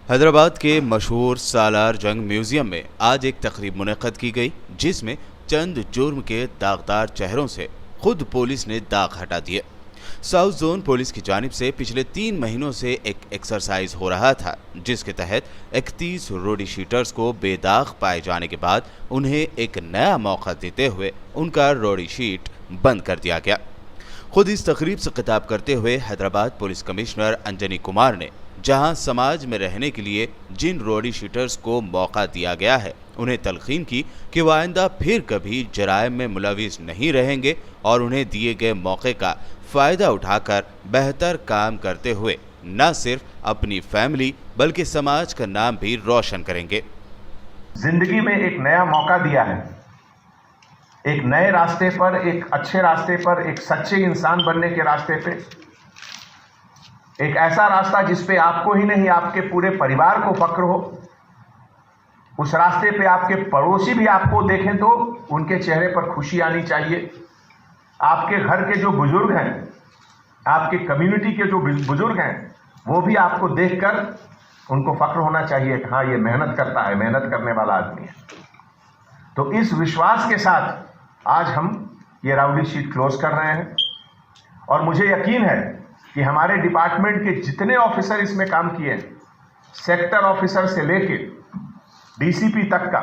हैदराबाद के मशहूर सालार जंग म्यूजियम में आज एक तकरीब मुनक़्क़द की गई, जिसमें चंद जुर्म के दागदार चेहरों से खुद पुलिस ने दाग हटा दिए। साउथ जोन पुलिस की जानिब से पिछले 3 महीनों से एक एक्सरसाइज हो रहा था, जिसके तहत 31 रोडी शीटर्स को बेदाग पाए जाने के बाद उन्हें एक नया मौका देते हुए उनका रोडी शीट बंद कर दिया गया। खुद इस तकरीब से खिताब करते हुए हैदराबाद पुलिस कमिश्नर अंजनी कुमार ने जहां समाज में रहने के लिए जिन रोडी शीटर्स को मौका दिया गया है, उन्हें तलकीन की कि वह आइंदा फिर कभी जराइम में मुलविस नहीं रहेंगे और उन्हें दिए गए मौके का फ़ायदा उठाकर बेहतर काम करते हुए न सिर्फ अपनी फैमिली बल्कि समाज का नाम भी रोशन करेंगे। जिंदगी में एक नया मौका दिया है, एक नए रास्ते पर, एक अच्छे रास्ते पर, एक सच्चे इंसान बनने के रास्ते पे, एक ऐसा रास्ता जिस पे आपको ही नहीं आपके पूरे परिवार को फक्र हो। उस रास्ते पे आपके पड़ोसी भी आपको देखें तो उनके चेहरे पर खुशी आनी चाहिए। आपके घर के जो बुजुर्ग हैं, आपके कम्युनिटी के जो बुजुर्ग हैं, वो भी आपको देखकर उनको फक्र होना चाहिए कि हाँ, ये मेहनत करता है, मेहनत करने वाला आदमी है। तो इस विश्वास के साथ आज हम ये राउडी शीट क्लोज कर रहे हैं और मुझे यकीन है कि हमारे डिपार्टमेंट के जितने ऑफिसर इसमें काम किए, सेक्टर ऑफिसर से लेके डीसीपी तक का,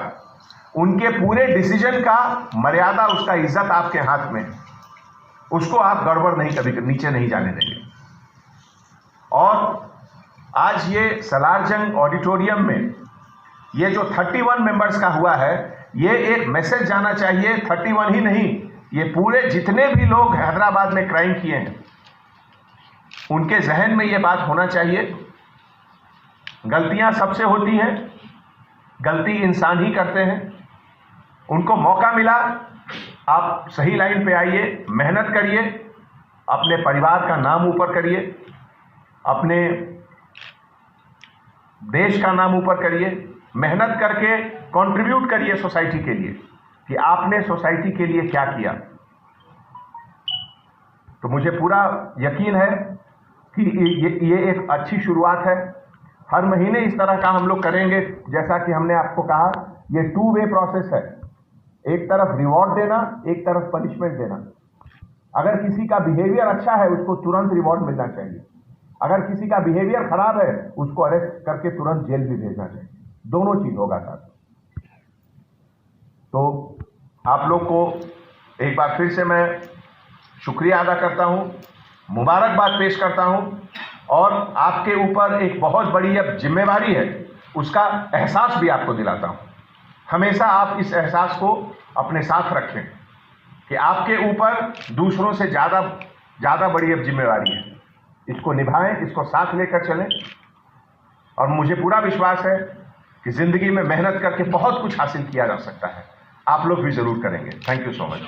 उनके पूरे डिसीजन का मर्यादा, उसका इज्जत आपके हाथ में, उसको आप गड़बड़ नहीं कभी नीचे नहीं जाने देंगे। और आज ये सालार जंग ऑडिटोरियम में ये जो 31 मेंबर्स का हुआ है, ये एक मैसेज जाना चाहिए। 31 ही नहीं, ये पूरे जितने भी लोग हैदराबाद में क्राइम किए हैं, उनके जहन में ये बात होना चाहिए। गलतियां सबसे होती हैं, गलती इंसान ही करते हैं। उनको मौका मिला, आप सही लाइन पे आइए, मेहनत करिए, अपने परिवार का नाम ऊपर करिए, अपने देश का नाम ऊपर करिए, मेहनत करके कंट्रीब्यूट करिए सोसाइटी के लिए कि आपने सोसाइटी के लिए क्या किया। तो मुझे पूरा यकीन है कि ये एक अच्छी शुरुआत है। हर महीने इस तरह का हम लोग करेंगे। जैसा कि हमने आपको कहा, ये 2 वे प्रोसेस है, एक तरफ रिवॉर्ड देना, एक तरफ पनिशमेंट देना। अगर किसी का बिहेवियर अच्छा है, उसको तुरंत रिवॉर्ड मिलना चाहिए। अगर किसी का बिहेवियर खराब है, उसको अरेस्ट करके तुरंत जेल भी भेजना चाहिए। दोनों चीज होगा साथ। तो आप लोग को एक बार फिर से मैं शुक्रिया अदा करता हूं, मुबारकबाद पेश करता हूं और आपके ऊपर एक बहुत बड़ी अब जिम्मेवारी है, उसका एहसास भी आपको दिलाता हूं। हमेशा आप इस एहसास को अपने साथ रखें कि आपके ऊपर दूसरों से ज़्यादा बड़ी अब जिम्मेवारी है। इसको निभाएं, इसको साथ लेकर चलें और मुझे पूरा विश्वास है कि ज़िंदगी में मेहनत करके बहुत कुछ हासिल किया जा सकता है। आप लोग भी ज़रूर करेंगे। Thank you so much.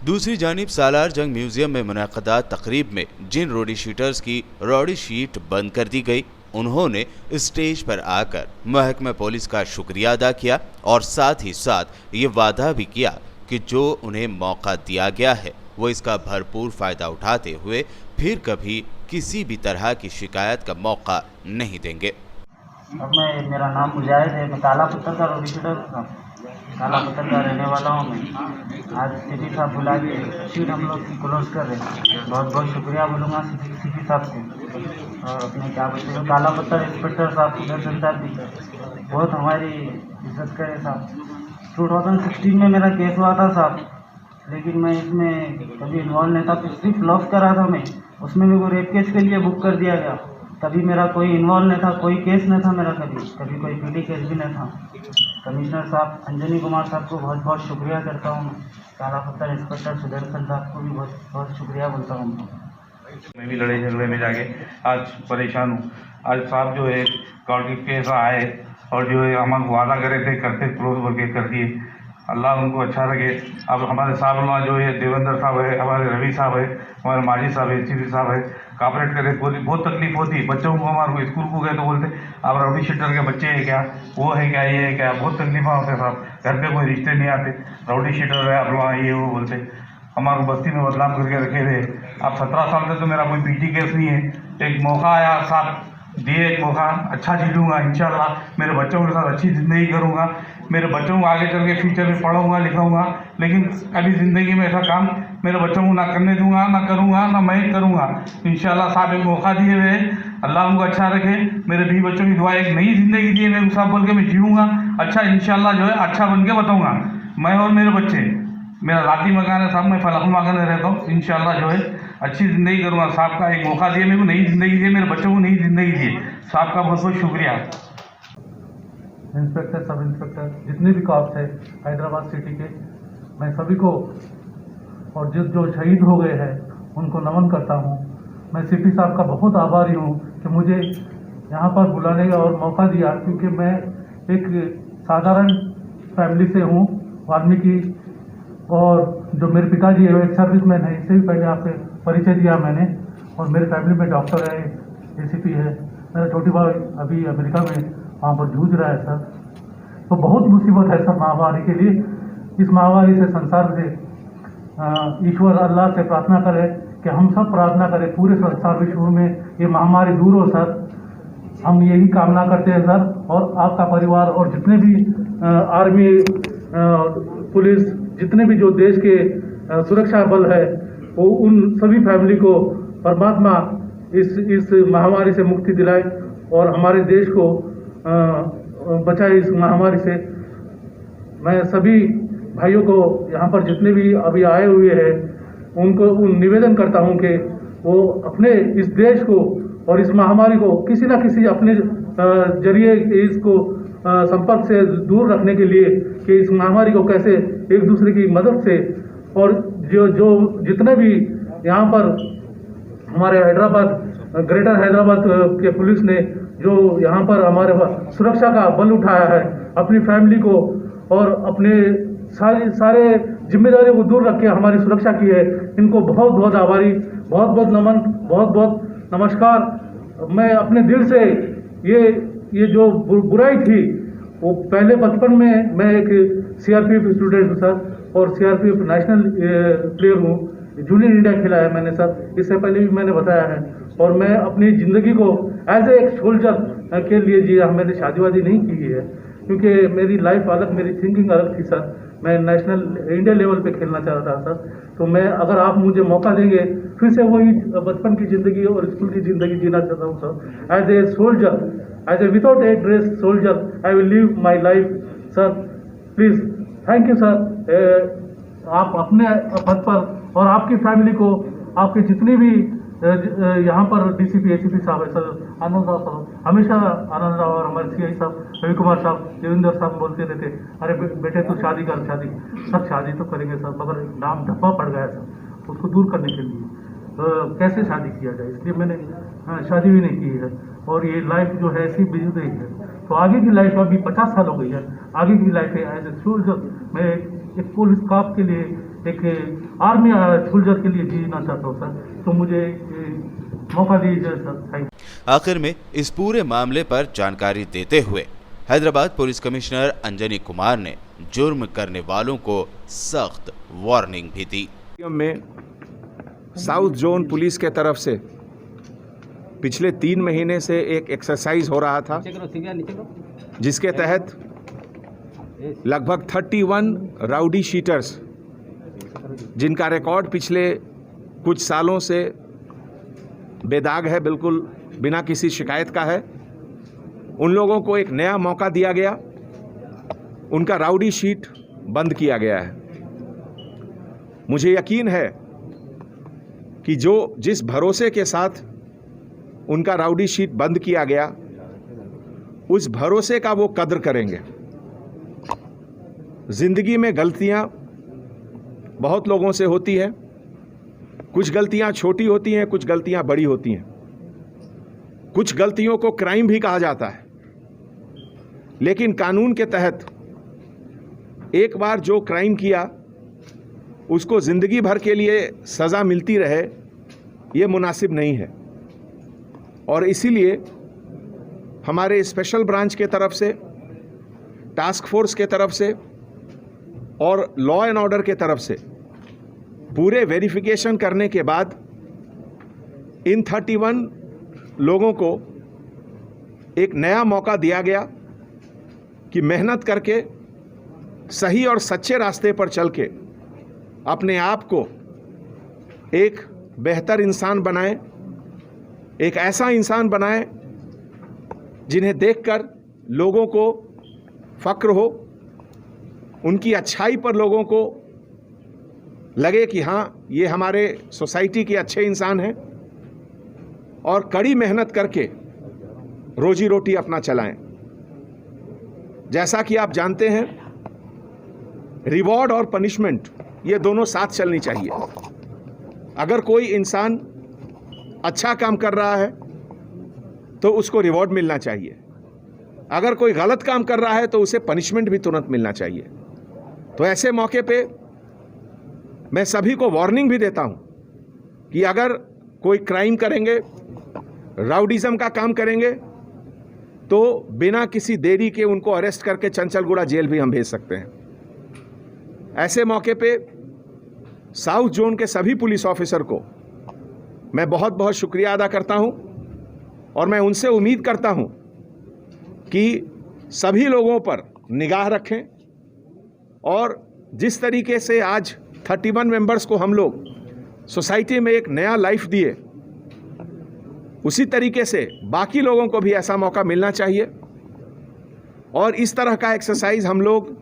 दूसरी जानिब सालार जंग म्यूजियम में मुनक़्क़दा तकरीब में जिन रोडी शीटर्स की रोडी शीट बंद कर दी गई, उन्होंने स्टेज पर आकर महकमा पुलिस का शुक्रिया अदा किया और साथ ही साथ ये वादा भी किया कि जो उन्हें मौका दिया गया है, वो इसका भरपूर फ़ायदा उठाते हुए फिर कभी किसी भी तरह की शिकायत का मौका नहीं देंगे। मेरा नाम मुजाहिद है, मैं काला पत्थर का रोडी शीटर हूँ, काला पत्थर का रहने वाला हूँ। मैं आज सीपी साहब बुला के शीट हम लोग की क्लोज कर रहे हैं। बहुत बहुत शुक्रिया बोलूँगा सीपी साहब से और अपने क्या बोलते हैं काला पत्थर इंस्पेक्टर साहब, सुदर्शन साहब भी बहुत हमारी इज्जत करे साहब। 2016 में मेरा केस हुआ था साहब, लेकिन मैं इसमें कभी इन्वॉल्व नहीं था। सिर्फ लॉस करा था मैं, उसमें मेरे को रेप केस के लिए बुक कर दिया गया। तभी मेरा कोई इन्वॉल्व नहीं था, कोई केस नहीं था मेरा, कभी कोई पीटी केस भी नहीं था। कमिश्नर साहब अंजनी कुमार साहब को बहुत बहुत शुक्रिया करता हूँ। काला पत्थर इंस्पेक्टर सुदर्शन साहब को भी बहुत बहुत शुक्रिया बोलता हूँ। मैं भी लड़ाई झगड़े में जाके आज परेशान हूँ। आज साहब जो है कॉल केस आए और जो है हम वादा करे थे, करते क्लोज करके कर दिए। अल्लाह उनको अच्छा लगे। अब हमारे साहब लोग जो है देवेंद्र साहब है, हमारे रवि साहब है, हमारे माजी साहब है, सीपी साहब है, कॉपरेट करे। बहुत तकलीफ होती है बच्चों को। हमारे स्कूल को गए तो बोलते अब राउडी शीटर के बच्चे हैं क्या, वो है क्या, ये है क्या। बहुत तकलीफ होते साहब, घर पे कोई रिश्ते नहीं आते, राउडी शीटर है आप लोग, ये वो बोलते। हमारे बस्ती में बदनाम करके रखे थे। अब 17 साल से तो मेरा कोई पीटी केस नहीं है। एक मौका आया साहब दिए एक मौका, अच्छा जीऊँगा इंशाल्लाह। मेरे बच्चों के साथ अच्छी ज़िंदगी करूँगा, मेरे बच्चों को आगे चल के फ्यूचर में पढ़ाऊँगा लिखाऊँगा, लेकिन कभी ज़िंदगी में ऐसा काम मेरे बच्चों को ना करने दूँगा, ना करूँगा, ना मैं करूँगा इंशाल्लाह। साहब एक मौका दिए हुए हैं, अल्लाह उनको अच्छा रखे। मेरे भी बच्चों की दुआ, एक नई ज़िंदगी दिए मेरे साहब बोल के मैं जीऊँगा अच्छा इंशाल्लाह, जो है अच्छा बन के बताऊँगा मैं और मेरे बच्चे। मेरा राती मकान है साहब, मैं फलाह मकान में रहता हूँ इंशाल्लाह, जो है अच्छी ज़िंदगी करूँगा। साहब का एक मौका दिए मेरे को, नई ज़िंदगी दिए, मेरे बच्चों को नई ज़िंदगी दिए। साहब का बहुत बहुत शुक्रिया। इंस्पेक्टर, सब इंस्पेक्टर, जितने भी कॉप्स हैं हैदराबाद सिटी के, मैं सभी को और जो शहीद हो गए हैं उनको नमन करता हूँ। मैं सीपी साहब का बहुत आभारी हूँ कि मुझे यहाँ पर बुलाने का और मौका दिया, क्योंकि मैं एक साधारण फैमिली से हूँ, वाल्मीकि, और जो मेरे पिताजी है वो एक सर्विसमैन है, इससे भी पहले आपसे परिचय दिया मैंने। और मेरे फैमिली में डॉक्टर है, एसीपी है, मेरा छोटी भाई अभी अमेरिका में वहाँ पर जूझ रहा है सर। तो बहुत मुसीबत है सर महामारी के लिए। इस महामारी से संसार से ईश्वर अल्लाह से प्रार्थना करें कि हम सब प्रार्थना करें पूरे संसार विश्व में ये महामारी दूर हो सर। हम यही कामना करते हैं सर। और आपका परिवार और जितने भी आर्मी, पुलिस, जितने भी जो देश के सुरक्षा बल है, वो उन सभी फैमिली को परमात्मा इस महामारी से मुक्ति दिलाए और हमारे देश को बचाए इस महामारी से। मैं सभी भाइयों को यहाँ पर जितने भी अभी आए हुए हैं उनको निवेदन करता हूँ कि वो अपने इस देश को और इस महामारी को किसी न किसी अपने जरिए इसको संपर्क से दूर रखने के लिए, कि इस महामारी को कैसे एक दूसरे की मदद से, और जो जितने भी यहाँ पर हमारे हैदराबाद, ग्रेटर हैदराबाद के पुलिस ने जो यहाँ पर हमारे सुरक्षा का बल उठाया है, अपनी फैमिली को और अपने सारे जिम्मेदारियों को दूर रख के हमारी सुरक्षा की है, इनको बहुत बहुत आभारी, बहुत बहुत नमन, बहुत बहुत नमस्कार। मैं अपने दिल से ये जो बुराई थी, वो पहले बचपन में मैं एक सीआरपीएफ स्टूडेंट हूँ सर, और सीआरपीएफ नेशनल प्लेयर हूँ, जूनियर इंडिया खेला है मैंने सर, इससे पहले भी मैंने बताया है। और मैं अपनी ज़िंदगी को एज ए एक सोल्जर के लिए जिया, मैंने शादी वादी नहीं की है, क्योंकि मेरी लाइफ अलग, मेरी थिंकिंग अलग थी सर। मैं नेशनल इंडिया लेवल पे खेलना चाहता था सर। तो मैं, अगर आप मुझे मौका देंगे, फिर से वही बचपन की ज़िंदगी और स्कूल की ज़िंदगी जीना चाहता हूँ sir. As a soldier, as a without a dress soldier, I will live my life sir. Please, thank you sir. आप अपने पद पर और आपकी फैमिली को, आपके जितने भी यहाँ पर डीसीपी, एसीपी साहब है सर, आनंद राव साहब, हमेशा आनंद राव और हमारे सीआई साहब, रवि कुमार साहब, देवेंद्र साहब बोलते रहते, अरे बेटे तू शादी कर, शादी। सर शादी तो करेंगे सर, मगर नाम धब्बा पड़ गया सर, उसको दूर करने के लिए कैसे शादी किया जाए, इसलिए मैंने शादी भी नहीं की है। और ये लाइफ जो है ऐसी बिजी रही है, तो आगे की लाइफ, अभी 50 साल हो गई है, आगे की लाइफ है एज ए सोल्जर, मैं एक पुलिस कॉप के लिए, एक आर्मी सोल्जर के लिए जीना चाहता हूँ सर। तो मुझे मौका दीजिए सर, थैंक यू। आखिर में इस पूरे मामले पर जानकारी देते हुए हैदराबाद पुलिस कमिश्नर अंजनी कुमार ने जुर्म करने वालों को सख्त वार्निंग भी दी। में साउथ जोन पुलिस के तरफ से पिछले 3 महीने से एक एक्सरसाइज हो रहा था, जिसके तहत लगभग 31 राउडी शीटर्स, जिनका रिकॉर्ड पिछले कुछ सालों से बेदाग है, बिल्कुल बिना किसी शिकायत का है, उन लोगों को एक नया मौका दिया गया, उनका राउडी शीट बंद किया गया है। मुझे यकीन है कि जिस भरोसे के साथ उनका राउडी शीट बंद किया गया, उस भरोसे का वो कद्र करेंगे। ज़िंदगी में गलतियां बहुत लोगों से होती है, कुछ गलतियां छोटी होती हैं, कुछ गलतियां बड़ी होती हैं, कुछ गलतियों को क्राइम भी कहा जाता है, लेकिन कानून के तहत एक बार जो क्राइम किया उसको ज़िंदगी भर के लिए सज़ा मिलती रहे, ये मुनासिब नहीं है। और इसीलिए हमारे स्पेशल ब्रांच के तरफ से, टास्क फोर्स के तरफ से और लॉ एंड ऑर्डर के तरफ से पूरे वेरिफिकेशन करने के बाद इन 31 लोगों को एक नया मौका दिया गया कि मेहनत करके सही और सच्चे रास्ते पर चल के अपने आप को एक बेहतर इंसान बनाएं, एक ऐसा इंसान बनाएं जिन्हें देखकर लोगों को फ़क्र हो, उनकी अच्छाई पर लोगों को लगे कि हाँ, ये हमारे सोसाइटी के अच्छे इंसान हैं, और कड़ी मेहनत करके रोजी रोटी अपना चलाएं। जैसा कि आप जानते हैं, रिवॉर्ड और पनिशमेंट ये दोनों साथ चलनी चाहिए। अगर कोई इंसान अच्छा काम कर रहा है तो उसको रिवॉर्ड मिलना चाहिए, अगर कोई गलत काम कर रहा है तो उसे पनिशमेंट भी तुरंत मिलना चाहिए। तो ऐसे मौके पे मैं सभी को वार्निंग भी देता हूं कि अगर कोई क्राइम करेंगे, राउडिज्म का काम करेंगे, तो बिना किसी देरी के उनको अरेस्ट करके चंचलगुड़ा जेल भी हम भेज सकते हैं। ऐसे मौके पे साउथ जोन के सभी पुलिस ऑफिसर को मैं बहुत बहुत शुक्रिया अदा करता हूं, और मैं उनसे उम्मीद करता हूं कि सभी लोगों पर निगाह रखें, और जिस तरीके से आज 31 मेंबर्स को हम लोग सोसाइटी में एक नया लाइफ दिए, उसी तरीके से बाकी लोगों को भी ऐसा मौका मिलना चाहिए। और इस तरह का एक्सरसाइज हम लोग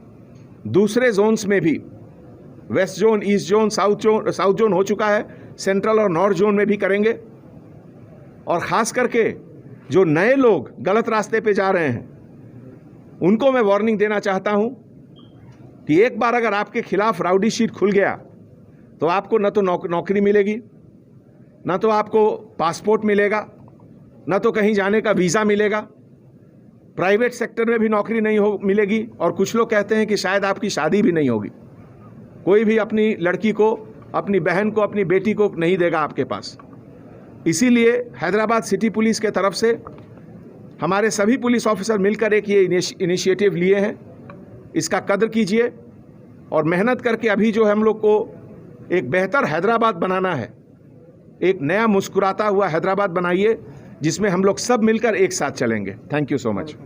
दूसरे जोन्स में भी, west zone, east zone, south zone हो चुका है, सेंट्रल और नॉर्थ जोन में भी करेंगे। और ख़ास करके जो नए लोग गलत रास्ते पे जा रहे हैं, उनको मैं वार्निंग देना चाहता हूं कि एक बार अगर आपके खिलाफ राउडी शीट खुल गया तो आपको न तो नौकरी मिलेगी, न तो आपको पासपोर्ट मिलेगा, न तो कहीं जाने का वीज़ा मिलेगा, प्राइवेट सेक्टर में भी नौकरी नहीं मिलेगी, और कुछ लोग कहते हैं कि शायद आपकी शादी भी नहीं होगी। कोई भी अपनी लड़की को, अपनी बहन को, अपनी बेटी को नहीं देगा आपके पास। इसीलिए हैदराबाद सिटी पुलिस के तरफ से हमारे सभी पुलिस ऑफिसर मिलकर एक ये इनिशिएटिव लिए हैं। इसका कद्र कीजिए, और मेहनत करके अभी जो हम लोग को एक बेहतर हैदराबाद बनाना है, एक नया मुस्कुराता हुआ हैदराबाद बनाइए, जिसमें हम लोग सब मिलकर एक साथ चलेंगे। Thank you so much.